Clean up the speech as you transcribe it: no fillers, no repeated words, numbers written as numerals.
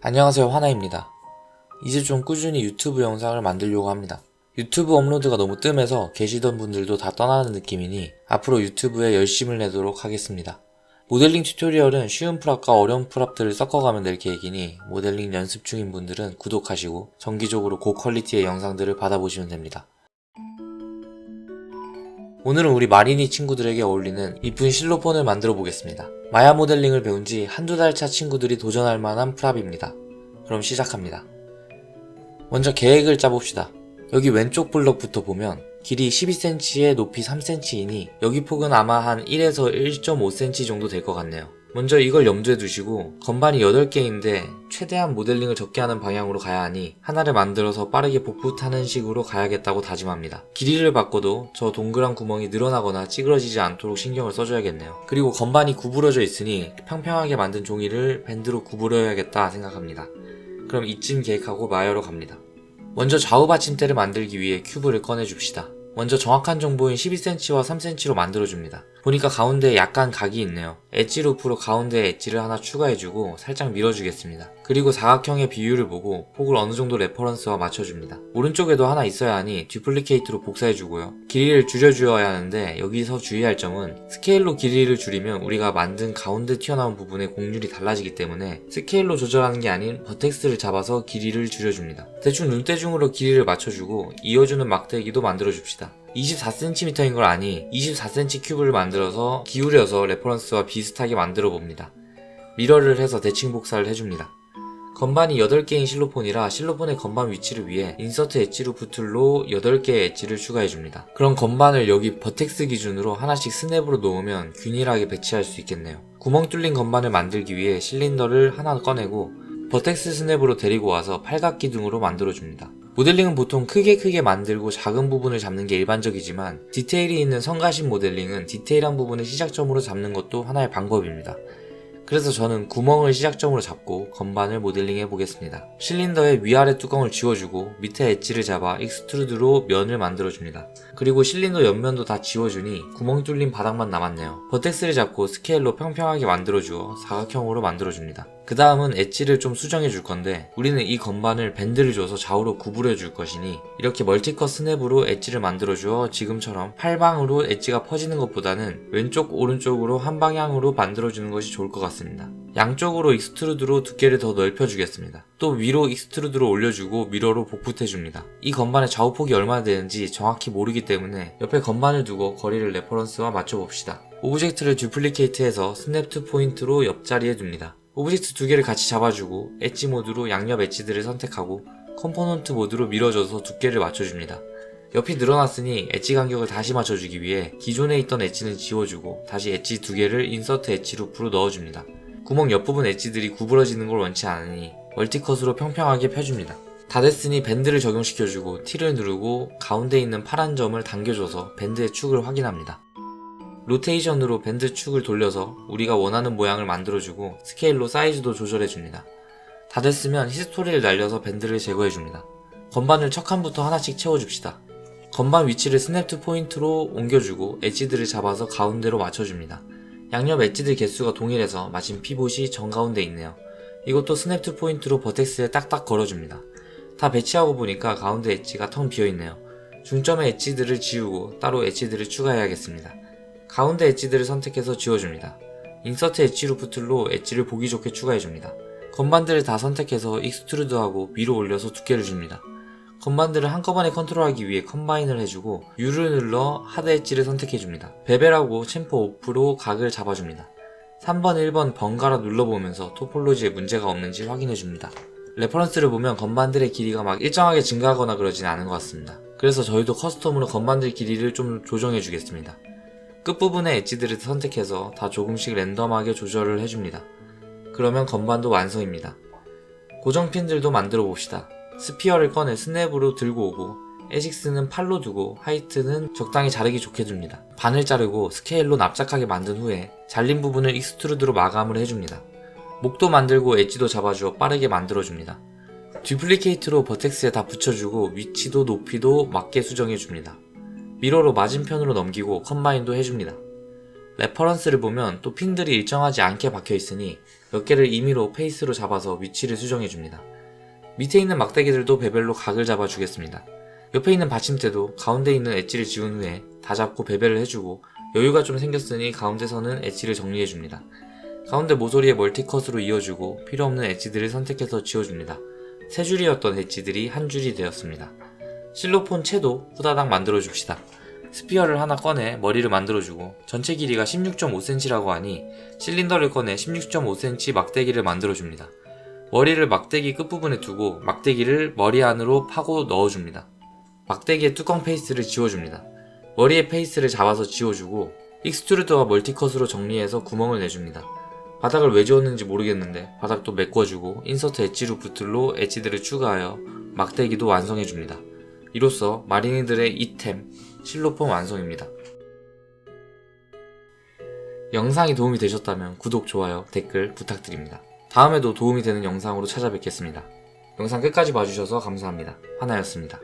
안녕하세요, 화나입니다. 이제 좀 꾸준히 유튜브 영상을 만들려고 합니다. 유튜브 업로드가 너무 뜸해서 계시던 분들도 다 떠나는 느낌이니 앞으로 유튜브에 열심을 내도록 하겠습니다. 모델링 튜토리얼은 쉬운 프랍과 어려운 프랍들을 섞어가면 될 계획이니 모델링 연습 중인 분들은 구독하시고 정기적으로 고퀄리티의 영상들을 받아보시면 됩니다. 오늘은 우리 마린이 친구들에게 어울리는 이쁜 실로폰을 만들어 보겠습니다. 마야 모델링을 배운 지 한두 달 차 친구들이 도전할 만한 프랍입니다. 그럼 시작합니다. 먼저 계획을 짜봅시다. 여기 왼쪽 블럭부터 보면 길이 12cm에 높이 3cm이니 여기 폭은 아마 한 1에서 1.5cm 정도 될 것 같네요. 먼저 이걸 염두에 두시고 건반이 8개인데 최대한 모델링을 적게 하는 방향으로 가야 하니 하나를 만들어서 빠르게 복붙하는 식으로 가야겠다고 다짐합니다. 길이를 바꿔도 저 동그란 구멍이 늘어나거나 찌그러지지 않도록 신경을 써줘야겠네요. 그리고 건반이 구부러져 있으니 평평하게 만든 종이를 밴드로 구부려야겠다 생각합니다. 그럼 이쯤 계획하고 마야로 갑니다. 먼저 좌우 받침대를 만들기 위해 큐브를 꺼내줍시다. 먼저 정확한 정보인 12cm와 3cm로 만들어줍니다. 보니까 가운데에 약간 각이 있네요. 엣지 루프로 가운데에 엣지를 하나 추가해주고 살짝 밀어주겠습니다. 그리고 사각형의 비율을 보고 폭을 어느정도 레퍼런스와 맞춰줍니다. 오른쪽에도 하나 있어야 하니 듀플리케이트로 복사해주고요. 길이를 줄여주어야 하는데 여기서 주의할 점은 스케일로 길이를 줄이면 우리가 만든 가운데 튀어나온 부분의 공률이 달라지기 때문에 스케일로 조절하는 게 아닌 버텍스를 잡아서 길이를 줄여줍니다. 대충 눈대중으로 길이를 맞춰주고 이어주는 막대기도 만들어줍시다. 24cm인 걸 아니 24cm 큐브를 만들어서 기울여서 레퍼런스와 비슷하게 만들어 봅니다. 미러를 해서 대칭 복사를 해줍니다. 건반이 8개인 실로폰이라 실로폰의 건반 위치를 위해 인서트 엣지 루프 툴로 8개의 엣지를 추가해줍니다. 그럼 건반을 여기 버텍스 기준으로 하나씩 스냅으로 놓으면 균일하게 배치할 수 있겠네요. 구멍 뚫린 건반을 만들기 위해 실린더를 하나 꺼내고 버텍스 스냅으로 데리고 와서 팔각기둥으로 만들어줍니다. 모델링은 보통 크게 만들고 작은 부분을 잡는 게 일반적이지만 디테일이 있는 성가신 모델링은 디테일한 부분을 시작점으로 잡는 것도 하나의 방법입니다. 그래서 저는 구멍을 시작점으로 잡고 건반을 모델링해 보겠습니다. 실린더의 위아래 뚜껑을 지워주고 밑에 엣지를 잡아 익스트루드로 면을 만들어줍니다. 그리고 실린더 옆면도 다 지워주니 구멍 뚫린 바닥만 남았네요. 버텍스를 잡고 스케일로 평평하게 만들어주어 사각형으로 만들어줍니다. 그 다음은 엣지를 좀 수정해 줄 건데 우리는 이 건반을 밴드를 줘서 좌우로 구부려 줄 것이니 이렇게 멀티컷 스냅으로 엣지를 만들어 주어 지금처럼 팔방으로 엣지가 퍼지는 것보다는 왼쪽 오른쪽으로 한 방향으로 만들어 주는 것이 좋을 것 같습니다. 양쪽으로 익스트루드로 두께를 더 넓혀 주겠습니다. 또 위로 익스트루드로 올려주고 미러로 복붙해 줍니다. 이 건반의 좌우폭이 얼마나 되는지 정확히 모르기 때문에 옆에 건반을 두고 거리를 레퍼런스와 맞춰 봅시다. 오브젝트를 듀플리케이트해서 스냅 투 포인트로 옆자리에 둡니다. 오브젝트 두 개를 같이 잡아주고 엣지 모드로 양옆 엣지들을 선택하고 컴포넌트 모드로 밀어줘서 두께를 맞춰줍니다. 옆이 늘어났으니 엣지 간격을 다시 맞춰주기 위해 기존에 있던 엣지는 지워주고 다시 엣지 두 개를 인서트 엣지 루프로 넣어줍니다. 구멍 옆부분 엣지들이 구부러지는 걸 원치 않으니 멀티컷으로 평평하게 펴줍니다. 다 됐으니 밴드를 적용시켜주고 T를 누르고 가운데 있는 파란 점을 당겨줘서 밴드의 축을 확인합니다. 로테이션으로 밴드 축을 돌려서 우리가 원하는 모양을 만들어주고 스케일로 사이즈도 조절해줍니다. 다 됐으면 히스토리를 날려서 밴드를 제거해줍니다. 건반을 첫 칸부터 하나씩 채워줍시다. 건반 위치를 스냅 투 포인트로 옮겨주고 엣지들을 잡아서 가운데로 맞춰줍니다. 양옆 엣지들 개수가 동일해서 마침 피봇이 정가운데 있네요. 이것도 스냅 투 포인트로 버텍스에 딱딱 걸어줍니다. 다 배치하고 보니까 가운데 엣지가 텅 비어있네요. 중점의 엣지들을 지우고 따로 엣지들을 추가해야겠습니다. 가운데 엣지들을 선택해서 지워줍니다. 인서트 엣지 루프 툴로 엣지를 보기 좋게 추가해줍니다. 건반들을 다 선택해서 익스트루드하고 위로 올려서 두께를 줍니다. 건반들을 한꺼번에 컨트롤하기 위해 컴바인을 해주고 U를 눌러 하드 엣지를 선택해줍니다. 베벨하고 챔퍼 오프로 각을 잡아줍니다. 3번, 1번 번갈아 눌러보면서 토폴로지에 문제가 없는지 확인해줍니다. 레퍼런스를 보면 건반들의 길이가 막 일정하게 증가하거나 그러진 않은 것 같습니다. 그래서 저희도 커스텀으로 건반들 길이를 좀 조정해주겠습니다. 끝부분의 엣지들을 선택해서 다 조금씩 랜덤하게 조절을 해줍니다. 그러면 건반도 완성입니다. 고정핀들도 만들어 봅시다. 스피어를 꺼내 스냅으로 들고 오고 에식스는 팔로 두고 하이트는 적당히 자르기 좋게 둡니다. 반을 자르고 스케일로 납작하게 만든 후에 잘린 부분을 익스트루드로 마감을 해줍니다. 목도 만들고 엣지도 잡아주어 빠르게 만들어줍니다. 듀플리케이트로 버텍스에 다 붙여주고 위치도 높이도 맞게 수정해줍니다. 미러로 맞은편으로 넘기고 컴바인도 해줍니다. 레퍼런스를 보면 또 핀들이 일정하지 않게 박혀있으니 몇 개를 임의로 페이스로 잡아서 위치를 수정해줍니다. 밑에 있는 막대기들도 베벨로 각을 잡아주겠습니다. 옆에 있는 받침대도 가운데 있는 엣지를 지운 후에 다 잡고 베벨을 해주고 여유가 좀 생겼으니 가운데서는 엣지를 정리해줍니다. 가운데 모서리에 멀티컷으로 이어주고 필요없는 엣지들을 선택해서 지워줍니다. 세 줄이었던 엣지들이 한 줄이 되었습니다. 실로폰 채도 후다닥 만들어줍시다. 스피어를 하나 꺼내 머리를 만들어주고 전체 길이가 16.5cm라고 하니 실린더를 꺼내 16.5cm 막대기를 만들어줍니다. 머리를 막대기 끝부분에 두고 막대기를 머리 안으로 파고 넣어줍니다. 막대기의 뚜껑 페이스를 지워줍니다. 머리의 페이스를 잡아서 지워주고 익스트루더와 멀티컷으로 정리해서 구멍을 내줍니다. 바닥을 왜 지웠는지 모르겠는데 바닥도 메꿔주고 인서트 엣지 루프툴로 엣지들을 추가하여 막대기도 완성해줍니다. 이로써 마린이들의 이템 실로폰 완성입니다. 영상이 도움이 되셨다면 구독, 좋아요, 댓글 부탁드립니다. 다음에도 도움이 되는 영상으로 찾아뵙겠습니다. 영상 끝까지 봐주셔서 감사합니다. 하나였습니다.